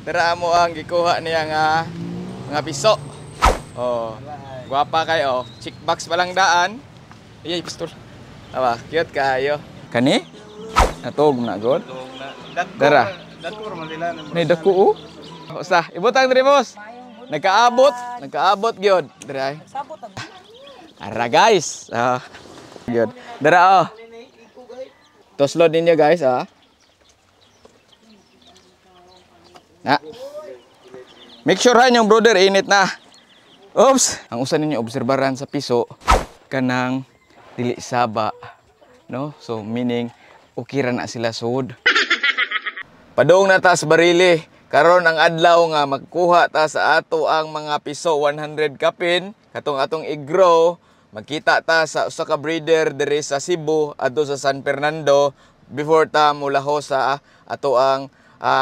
Dara mo ang gikuha niya nga mga piso. Oh. Guwapa kayo. Chick box pa lang daan. Iyay pistol. Aba, cute kayo. Kani? Natog na god. Dara. Dako man sila. Nay dako. Usa, ibutang diri boss. Nagkaabot gyud. Dara. Ara guys. Gyud. Dara oh. Toslod ninyo guys Na. Make sure ha yung brother init na. Oops, ang usa ninyo obserbaran sa piso kanang dili saba, no? So meaning okay ra na sila sud. Padung na ta sa barili. Karon ang adlaw nga magkuha ta sa ato ang mga piso 100 kapin katong atong i-grow. Magkita ta sa usa ka breeder diri sa Cebu adto sa San Fernando before ta mulaho sa ato ang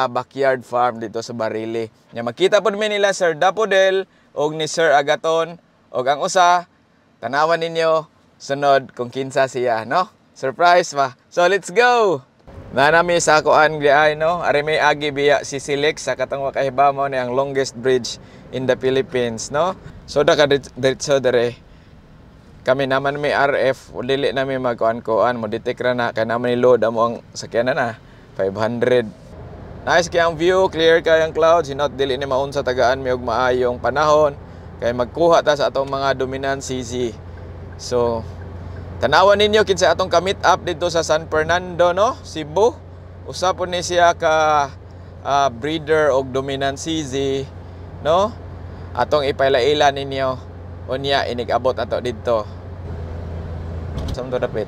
backyard farm dito sa Barili. Nya makita pod mi nila Sir Dapodel og ni Sir Agaton og ang usa tanawan ninyo sunod kung kinsa siya, no? Surprise ba? So let's go. Na nami sa kuan giay, no? Ari may agi biya si Silex sa katong wakahibamaw ni ang longest bridge in the Philippines, no? So da ka diretso dere. Kami naman may RF, dili namin magkuan-kuan, mo detect ra na kay naman ni load amo ang sakyanan na 500. Nice kay ang view, clear kay ang clouds, hinot dili ni maunsa tagaan mi og maayong panahon kay magkuha ta sa atong mga dominant CZ. So tanawan ninyo kinsa atong ka-meet up dito sa San Fernando, no? Cebu. Usa po ni siya ka breeder og dominant CZ, no? Atong ipailaila ninyo. Unya inig-abot ato dito. Saan to dapit?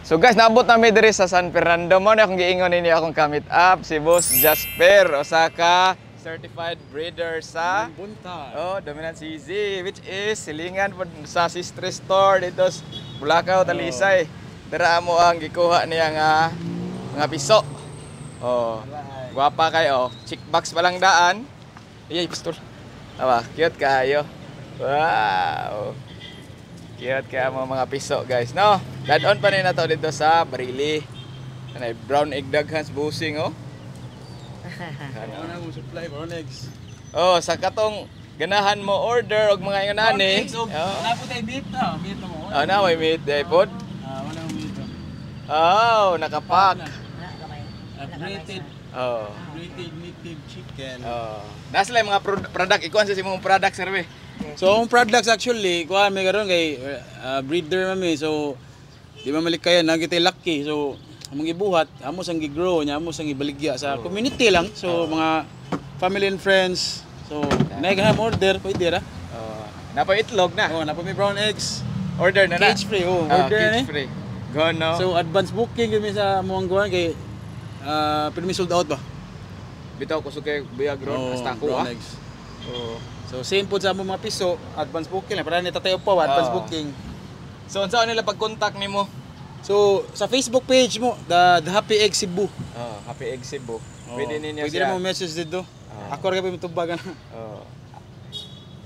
So guys, naabot namin diri sa San Fernando. Mo na akong giingon ninyo akong ka-meet up si Boss Jasper, Osaka certified breeder sa Bunta. Oh, dominant CZ, which is silingan po sa sister store dito sa Bulacau, Talisay. Dara mo ang gikuha niya nga mga piso. Oh. Guwapa kayo. Chick box pa lang daan. Iyay pistol. Aba, cute kayo. Wow. Cute kaya mga piso guys, no? Dad-on pa rin na to dito sa Barili. Kanay brown egg daghans busing, oh. Ano na mo supply brown eggs. Oh, sa katong ganahan mo order og mga ingonani. Wala po tayo meat na. Meat na mo. Oh, na may meat day pod. Wala mo meat. Oh, nakapack. Rated. Oh. Rated native chicken. Oh. Nasa lang mga product ikuan sa imong product sir be. So ang products actually, kuha may karon kay breeder mami. So di ba malikayan nagitay lucky. So among gibuhat, amo sang gi-grow nya, amo sang ibaligya sa community lang. So mga family and friends. So nagaham order pwede ra. Oh. Napa itlog na. Oh, napa may brown eggs. Order na na. Cage free. Oh, order cage ni. free. Go no. So advance booking kami sa among guwan kay pero may sold out ba? Bitaw ko kay Biagron hasta ko brown eggs. Oh. So same po sa among mga piso, advance booking lang para ni tatayo pa advance booking. So unsa nila pag-contact nimo? So sa Facebook page mo, the Happy Egg Cebu. Oh, Happy Egg Cebu. Pwede ninyo pwede siya. mo message dito. Ako ra kay mitubagan. Oh.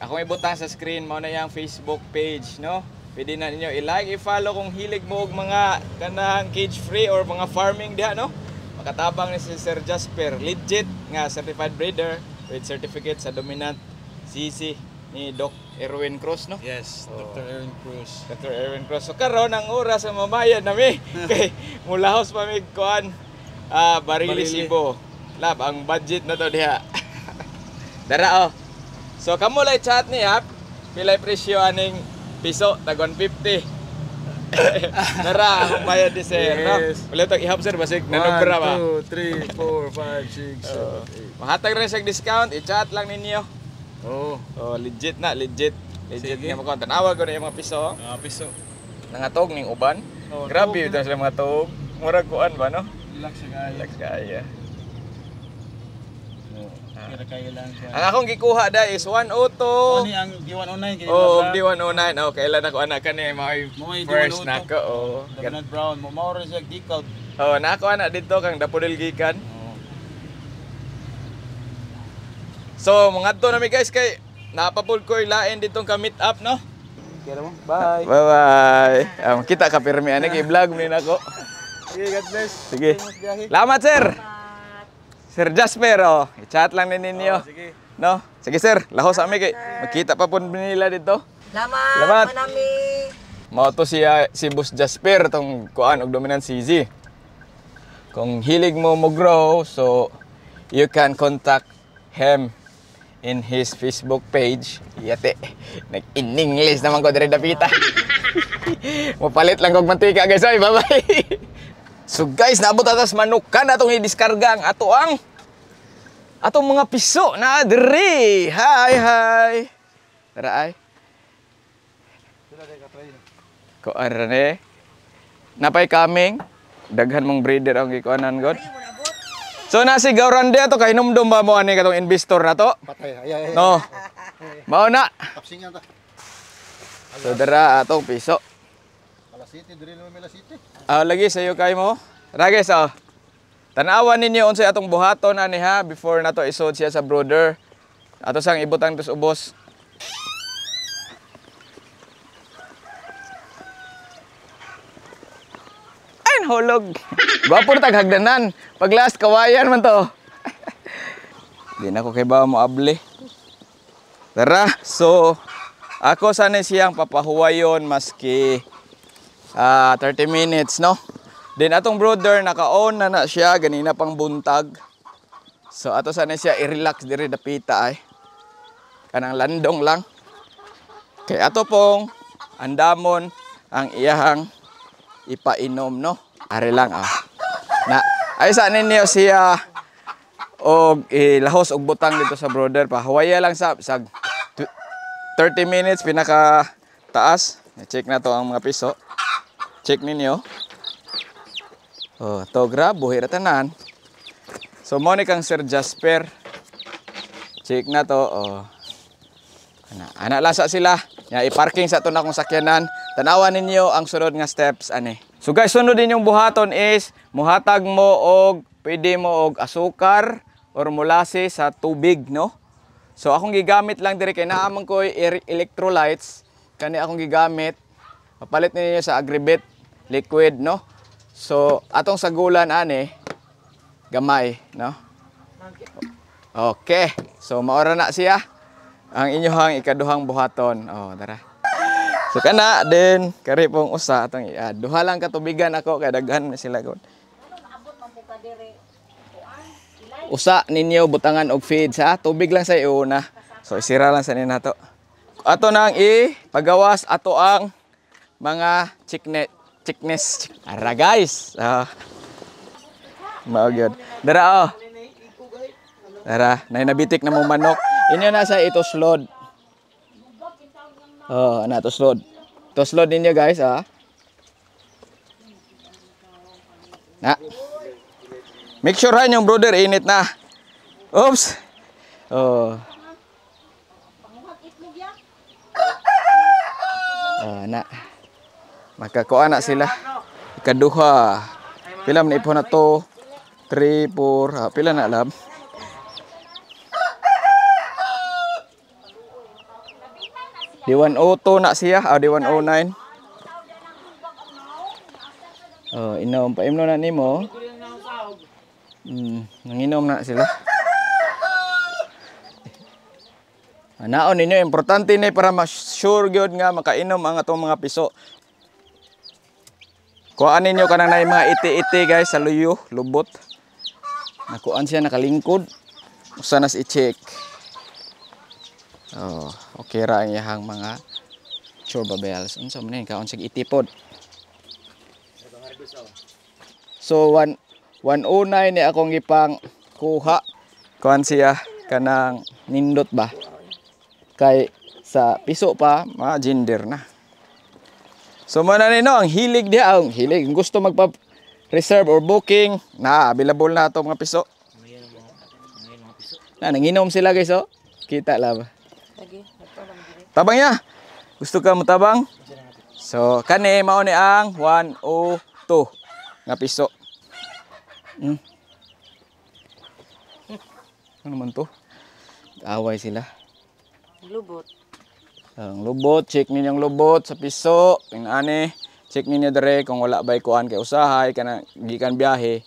Ako may butang sa screen mo na yung Facebook page, no? Pwede na ninyo i-like, i-follow kung hilig mo og mga kanang cage free or mga farming diha, no? Makatabang ni si Sir Jasper, legit nga certified breeder with certificate sa dominant CC ni Doc Erwin Cruz, no? Yes, Dr. Aaron Cruz. Dr. Erwin Cruz. So karon ang oras sa mamayad nami kay mulahos pa mig kuan Barili Cebu. Lab ang budget na to diha. Dara oh. So kamo lay chat ni ha. Pilay presyo aning piso tag 150. Dara akong bayad ni sir, no? Wala tag ihap sir basig nanubra ba. 1, 2, 3, 4, 5, 6, 7, 8. Mahatag rin sa discount, i-chat lang ninyo. Oh, Legit na, legit. Legit Sige. nga mo kon. Tanawag ko na yung mga piso. piso. Nangatog ning uban. Oh, Grabe tog. ito sa mga tog. Murag kuan ba, no? Relax sa kaya. Relax kaya. Kira kaya lang siya. Ang akong gikuha da is 102. Ano ang D109 kini? Oh, D109. Oh, kailan ako anak kani Mo'y first D102. nako. Oh. Dominant brown, mo rin siya decal. Oh, nako anak dito kang Dapodel gikan. Oh. So, mga to na mi guys kay napapul ko lain ditong ka meet up, no? Take care mo. Bye. Bye-bye. Kita ka pirmi ani i-vlog mo din ako. Sige, God bless. Sige. Salamat, sir. Sir Jasper, oh. I-chat lang din ninyo. Sige. No? Sige, sir. Lahos kami kay makita pa po nila dito. Salamat. Manami. Mao to siya si Boss Jasper tong kuan og dominant CZ. Kung hilig mo grow, so you can contact him in his Facebook page. Yate. Nag-in-English naman ko dire dapita. Mapalit lang kog mantika guys. Ay, bye-bye. So guys, naabot atas manukan atong i-diskarga ang atong mga piso na diri. Hi. Tara ay. Ko arane. Napay kaming daghan mong breeder ang gikuanan god. So nasi gawran dia to kay numdum ba mo ani katong investor na to? Patay. Ay. No. Mao na. Tapsingan ta. So dara atong piso. Alas City, diri naman Mela City. Lagi sayo kay mo. Ra guys, tanawan ninyo unsay atong buhaton ani ha before nato isod siya sa brooder. Ato sang ibutang tus ubos. Ay hulog. Gwapo na taghagdanan. Pag last kawayan man to. Di na ko kay ba mo abli. Tara, so ako sana siyang papahuwayon maski 30 minutes, no? Then atong brother naka-on na siya ganina pang buntag. So ato sana siya i-relax diri dapita ay. Kanang landong lang. Kay ato pong andamon ang iyahang ipainom, no? Ari lang na ay sa ninyo siya og ilahos og butang dito sa brother pa. Huwaya lang sa 30 minutes pinaka taas. Check na to ang mga piso. Check ninyo. Oh, to grab buhi ra tanan. So mo ni kang Sir Jasper. Check na to. Oh. Ana lasa sila. Ya i-parking sa to na kong sakyanan. Tanawan ninyo ang sunod nga steps ani. So guys, sunod din yung buhaton is muhatag mo og pwede mo og asukar or molasses sa tubig, no? So akong gigamit lang diri kay naamang ko electrolytes kani akong gigamit. Papalit ninyo sa Agribit liquid, no? So atong sagulan ani gamay, no? Okay. So maora na siya ang inyohang ikaduhang buhaton. Oh, tara. So kana din kari pong usa atong duha lang katubigan ako kay daghan na sila god. Usa ninyo butangan og feeds ha, tubig lang sa iuna. So isira lang sa ninato. Ato nang ipagawas ato ang mga chickness. Ara guys. Mao gyud. Dara Dara, nay nabitik na mong manok. Inyo na sa itoslod. Oh, ana toslod. Toslod ninyo guys, Na. Make sure ha yung brother init na. Oops. Oh. Na. Makakuha na sila. Ikaduha. Pila man ipon na to? 3, 4. Pila na lab? Di 102 na siya. Di 109. Oh, inom. Paimno na nimo. Nanginom na sila. Naon ninyo, importante ni para ma-sure gyud nga makainom ang atong mga piso. Kuhaan ninyo kanang nay mga iti-iti guys sa luyo, lubot. Nakuan siya nakalingkod. Usa nas i-check. Oh, okay ra ang iyang mga chorba bells. Unsa man ni kaon sig itipod. So 109 ni akong gipang kuha. Kuan siya kanang nindot ba? Kay sa piso pa, mga gender na. So man ni no, ang hilig dia, ang hilig gusto magpa-reserve or booking, na available na ato mga piso. Na nanginom sila guys, oh. Kita la ba? Tabang ya. Gusto ka mo tabang? So kani mao ni ang 102 nga piso. Ano man to? Away sila. Lubot. Ang lubot, check ninyo ang lubot sa piso. Ani, check ninyo dire kung wala bay kuan kay usahay kana gikan biyahe.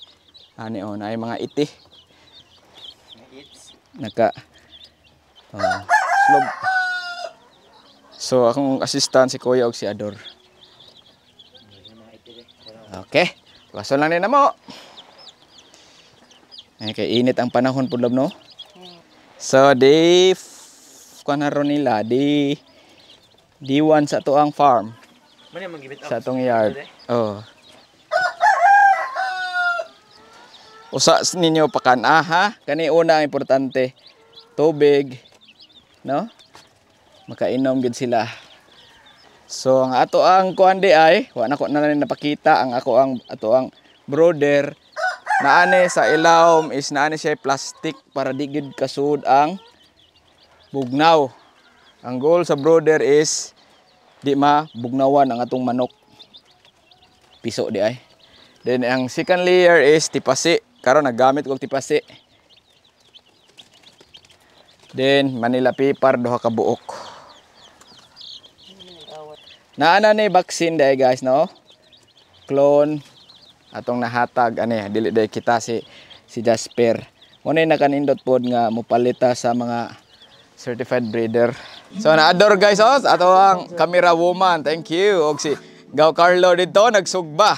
Ani on ay mga iti. Naka slob. So akong assistant si Kuya og si Ador. Okay. Waso lang din mo. Ay kay init ang panahon pud no. So kuan na ron nila D1 sa tuang farm. Mani magibit Sa atong yard. Oh. Usa ninyo pakana ha. Kani una ang importante. Tubig, no? Makainom gid sila. So ang ato ang kuan di ay, wa na ko na napakita ang ato ang brooder naani sa ilawom is naani siya plastic para di gid kasud ang bugnaw. Ang goal sa brooder is di mabugnawan ang atong manok. Piso di ay. Then ang second layer is tipasi. Karon naggamit kog tipasi. Then Manila paper duha ka buok. Naana ni vaccine day guys no. Clone atong nahatag ani dili day kita si Jasper. Mo na nakanindot pod nga mopalita sa mga certified breeder. So na-adore guys oh, ato ang camera woman. Thank you. Og si Gaw Carlo dito nagsugba.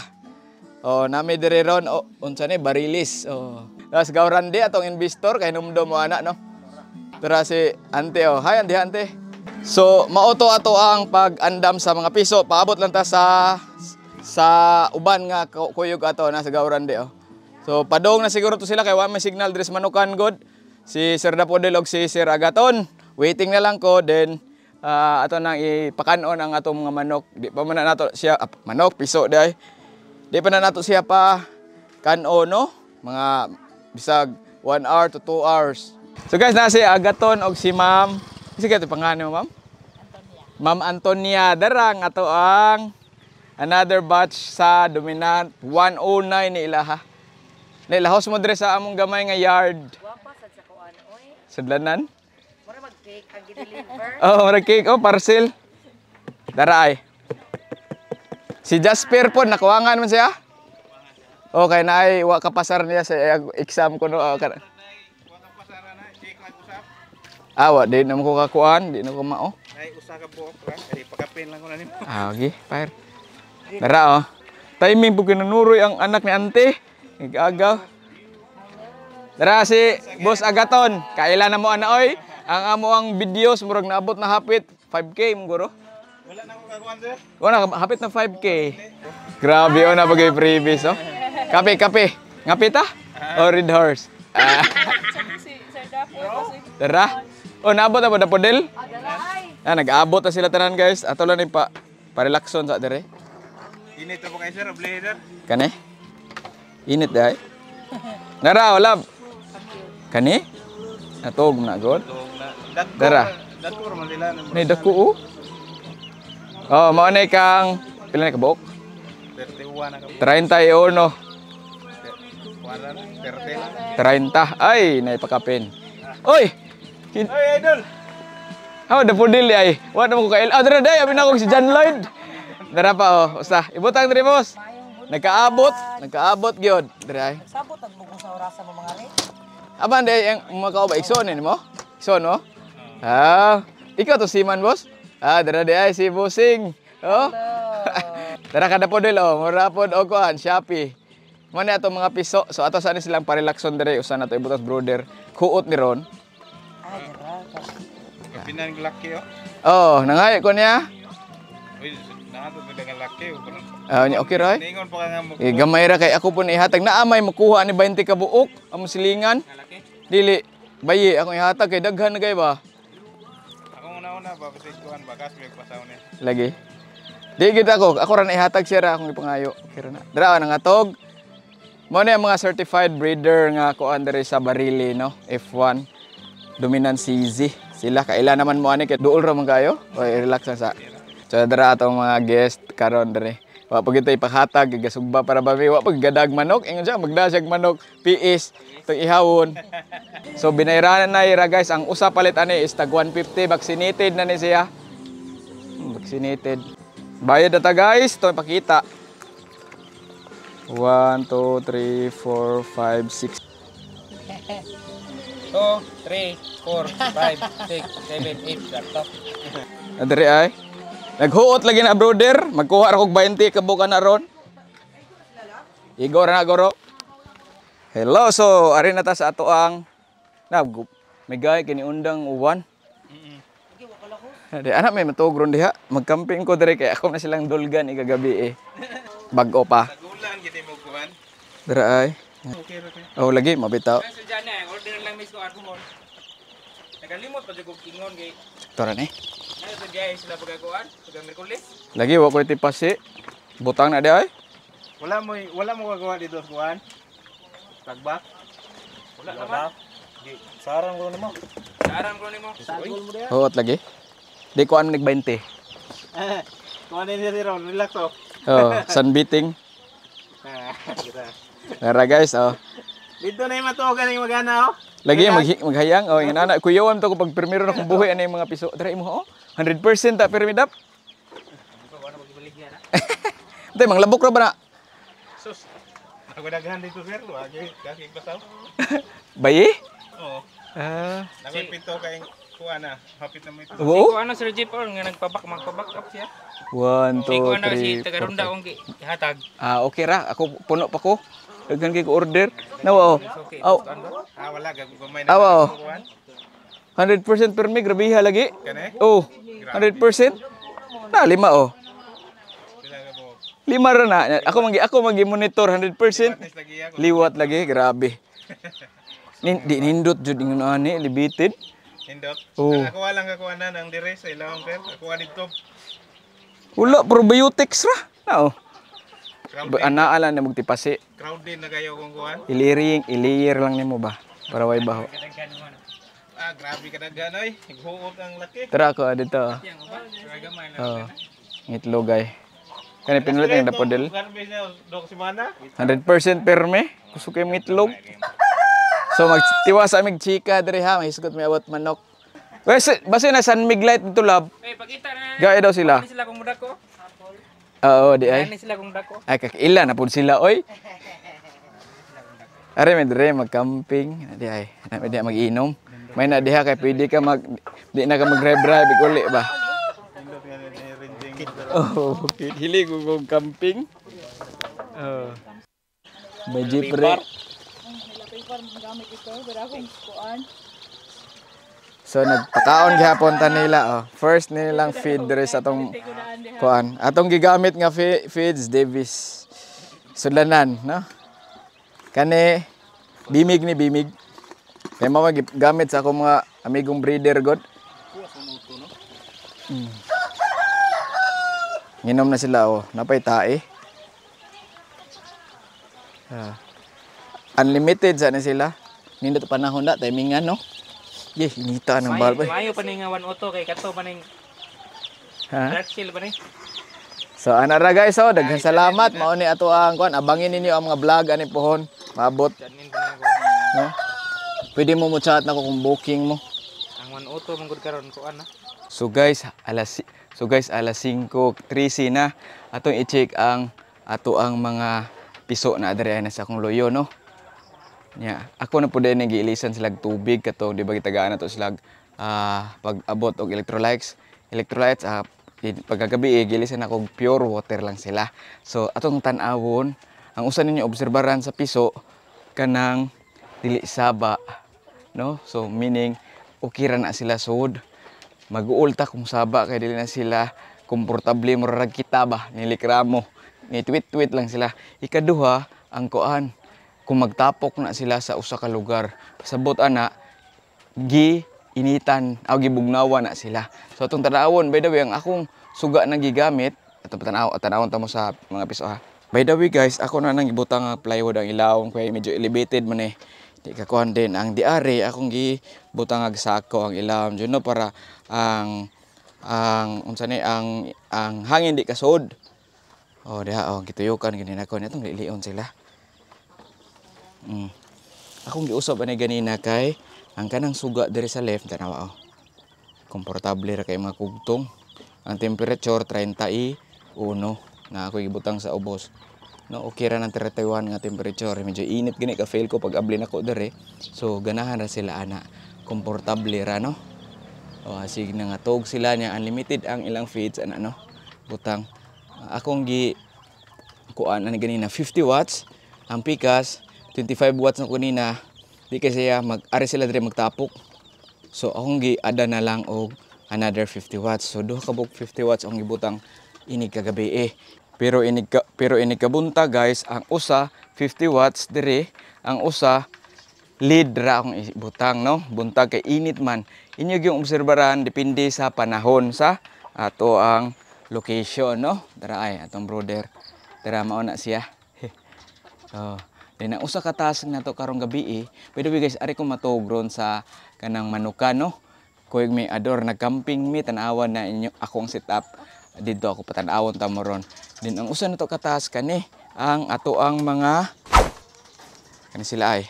Oh, nami dire ron unsa ni barilis. Oh. Das Gaw Randy atong investor kay numdum mo ana no. Tara si ante oh. Hi ante. So mauto ato ang pag-andam sa mga piso. Paabot lang ta sa uban nga kuyog ato na sa Gaw Randy oh. So padong na siguro to sila kay wa may signal dres manukan god. Si Sir Dapodel og si Sir Agaton. Waiting na lang ko, then ato nang ipakanon ang atong mga manok. Di pa man na nato siya, manok, piso day. Di pa na nato siya pa kanon, no? Mga bisag 1 hour to 2 hours. So guys, na si Agaton og si Ma'am. Sige, ito pangalan mo, Ma'am? Antonia. Ma'am Antonia, darang ato ang another batch sa Dominant 109 ni ilaha. Nailahos mo dire sa among gamay nga yard. Wapa sad sa kuan oy. Sadlanan? Mura mag-cake ang gi-deliver. Oh, cake. Oh, parcel. Daray. Si Jasper po, nakuwangan man siya? Okay, naay wa kapasar niya sa exam ko no. Wa di na mo ko kakuan, di na ko mao. Ay usa ka buok ra, kay pakapin lang ko na nimo. Okay, fire. Dara oh. Timing po kinunuroy ang anak ni ante. Nag-agaw. Dara si Boss Agaton, kailan na mo ana oy? Ang amo ang videos murag naabot na hapit 5K muguro. Wala na ko kakuan sir. Wala hapit na 5K. Grabe oh na bagay previous oh. Kape. Ngapit ah? O red horse. Si Sir Dapo kasi. Dara. Oh naabot na ba Dapodel? Dalay. Nag-aabot na sila tanan guys. Ato lang ni pa-relaxon sa dire. Init po kay sir, blader. Kani? Init day. Dara wala. Kani? Atog na god. Dara. Dako man sila. Ni dako oh. Oh, mao na kang pila na ka buok? 31 na ka. 31 no. Wala na, 30 lang. 30. Ay, naipakapin. Oy! Oy, idol. How the pudil ay. Wa na mo ko kail. Dara day, abi na ko si John Lloyd. Dara pa oh, usa. Ibutang diri boss. Nagkaabot gyud. Dira ay. Sabot ang bugong sa orasa mo mga rin. Aban day ang mga ba iksonin mo? Ikson mo? Ikaw to Siman boss? Dara day ay si Bossing. Oh. Dara kada pudil oh, mura pod og kuan, Shopee. Mo na ato mga piso. So ato sa ni silang parelaxon dire usa na to ibutas brother. Kuot ni ron. Ay, dara. Kapinan ng laki oh. Oh, nangay ko niya. Uy, nato pa dengan laki oh. Okay right? Ningon pa ka nga mo. Gamay ra kay ako po ihatag na amay makuha ni 20 ka buok among silingan. Dili bayi akong ihatag kay daghan na kay ba. Ako una ba kasi kuan bagas may pasaw ni. Lagi. Di gid ako ra na ihatag siya ra akong ipangayo. Kira na. Dara nangatog. Mo na mga certified breeder nga kuan diri sa Barili no, F1 Dominant CZ. Sila kaila naman mo ani kay duol ra man kayo. Oy relax lang sa. So dara atong mga guest karon diri. Wa pag ito ipakhatag gasugba para babi wa pag gadag manok ingon siya magdasag manok PS tong ihawon. So binayranan na ira guys ang usa palit ani is tag 150 vaccinated na ni siya. vaccinated. Bayad na ta guys, ito ipakita. 1, 2, 3, 4, 5, 6. 2, 3, 4, 5, 6, 7, 8. Sakto. Adre ay. Naghuot lagi na brother, magkuha ra kog 20 kabuka na ron. Igor na goro. Hello, so ari na ta sa ato ang may gay kini undang uwan. Di anak may matugron diha. Magcamping ko dire kay ako na silang dulgan igagabi eh. Bag-o pa. Tagulan gid mo kuan. Dira ay. Okay ra kay. Oh lagi mabitaw. Sa dyan order lang mis ko armon. Nagalimot pa jud kog ingon kay Tora ni. na sa diay sila pagakuan, pag Miyerkules. Lagi wa ko tipasi. Butang na di ay. Wala mo gagawa dito sa kuan. Tagbak. Wala naman. Sarang ko naman. Saran ko nimo. Huot lagi. Di ko ano nig 20. Kuan ni Ron, relax oh. Oh, sunbeating. Tara guys, oh. Dito na yung matugan yung magana oh. Lagi maghayang. Oh, yung anak kuyawan to ko pag primero na kong buhi ano yung mga piso. Tara mo oh. 100% ta piramidap. Tay manglabok ra ba na? Sus. Ako daghan dito sir, wagi kasi basaw. Bayi? Oo. Ah. Nagpinto kay kuan na, hapit na mo ito. Oo. Ko ano Sir Jeep or nga magpa-back up siya. 1, 2, Hindi ko ano si 3, taga-runda 4, kong hatag. Ah, okay ra. Ako puno pa ko. Daghan kay ko order. Nawa oh. Okay. Aw. Wala gagumay na. Awa oh. Kuan. 100% permi grabiha lagi. Kani? Oh. 100%. Na 5 oh. Sila ka mo. 5 ra na. Ako magi-monitor 100%. Nis lagi ako. Liwat lagi, grabe. Di nindot jud ingon ani limited. Hindot. Oo. Ako walang kakuan na nang dire sa ilawang sir. Ako dito. Wala probiotics ra. Nao. Crowded. Anaa lang na magtipasi. Crowded na kayo kung kuan. I-layer lang nimo ba para way baho. Grabe ka daghan oy. Ighuot ang laki. Tara ako dito. Gamay na. Oh. Itlog ay. Kani pinulit ang dapodel. Garbage na dok semana. 100% perme. Gusto ko yung itlog. So magtiwa sa amig chika diri ha, mahisugot may awat manok. Basta na San Miglight dito lab. Eh pakita na. Gaya daw sila. Ani sila kung mudako. Oo, di ay. Ani sila kung dako. Ay kakila na pud sila oy. Are may dire mag-camping, di ay. Na di mag-inom. May na diha kay pwede ka di na ka mag-drive uli ba. Oh, okay. Hili ko camping. Oh. May jeep re. So nagpakaon gihapon ta nila oh. First nilang feed dire sa atong kuan. Atong gigamit nga feeds Davis. Sudlanan, no? Kani bimig ni bimig. Kay mama gamit sa akong mga amigong breeder god. Nginom na sila oh, napay tae. Unlimited sana sila. Nindot panahon na timingan no. Yes, inita ng balbay. Mayo pa ning 1 auto kay kato pa ning Ha? dark shield pa ni. So ana ra guys oh, daghang salamat mao ni ato ang kuan. Abangin ninyo ang mga vlog ani pohon. Maabot Janin pa ni no. Pwede mo chat nako kung booking mo. ang 1 auto mangud karon ko ana. So guys, alas 5:13 na. Atong i-check ang ato ang mga piso na adre na sa akong loyo no. Nya, ako na pud din giilisan sila tubig kato di ba gitagaan nato sila pag-abot og electrolytes. Pagkagabi gilisan ako pure water lang sila. So atong tan-awon, ang usa ninyo obserbaran sa piso kanang dili saba no. So meaning okay ra na sila sud. Mag-uulta kung saba kay dili na sila komportable mo ra kita ba nilikramo. Ni tweet lang sila. Ikaduha ang kuan kung magtapok na sila sa usa ka lugar. Pasabot ana initan o gibugnawan na sila. So atong tanawon by the way ang akong suga nang gigamit atong tanawon ta mo sa mga piso ha. By the way guys, ako na nang ibutang nga plywood ang ilawom kay medyo elevated man eh. Di ka kuan din ang diare akong gibutang nga sako ang ilawom jud no para ang unsa ni ang hangin di kasod. Oh diha oh gituyukan gani nako nitong lilion sila. Akong giusab ani ganina kay ang kanang suga diri sa left tanawa oh. Komportable ra kay mga kugtong. Ang temperature 31 na ako gibutang sa ubos. No, okay ra ng 31 nga temperature. Medyo init gani ka fail ko pag abli nako dere. So ganahan ra sila ana. Komportable ra no. O sige na nga tog sila niya unlimited ang ilang feeds ano butang. Akong gi kuan ani ganina 50 watts ang pikas, 25 watts na kunina. Di kasi mag-ari sila dire magtapok. So akong gi-ada na lang og another 50 watts. So duha ka bug 50 watts ang gibutang inig kagabi Pero inig kabunta guys, ang usa 50 watts dire, ang usa lead ra akong ibutang no. Buntag kay init man. Inyo yung obserbaran depende sa panahon sa ato ang location no. Dara ay atong brother. Dara mao na siya. Oh. Then ang usa ka task nato karong gabi by the way guys, ari ko matugron sa kanang manukan no. Kuig may ador nag-camping mi tan-awan na inyo akong setup. Dito ako patan-awon ta mo ron. Then ang usa nato ka task kani ang ato ang mga kani sila ay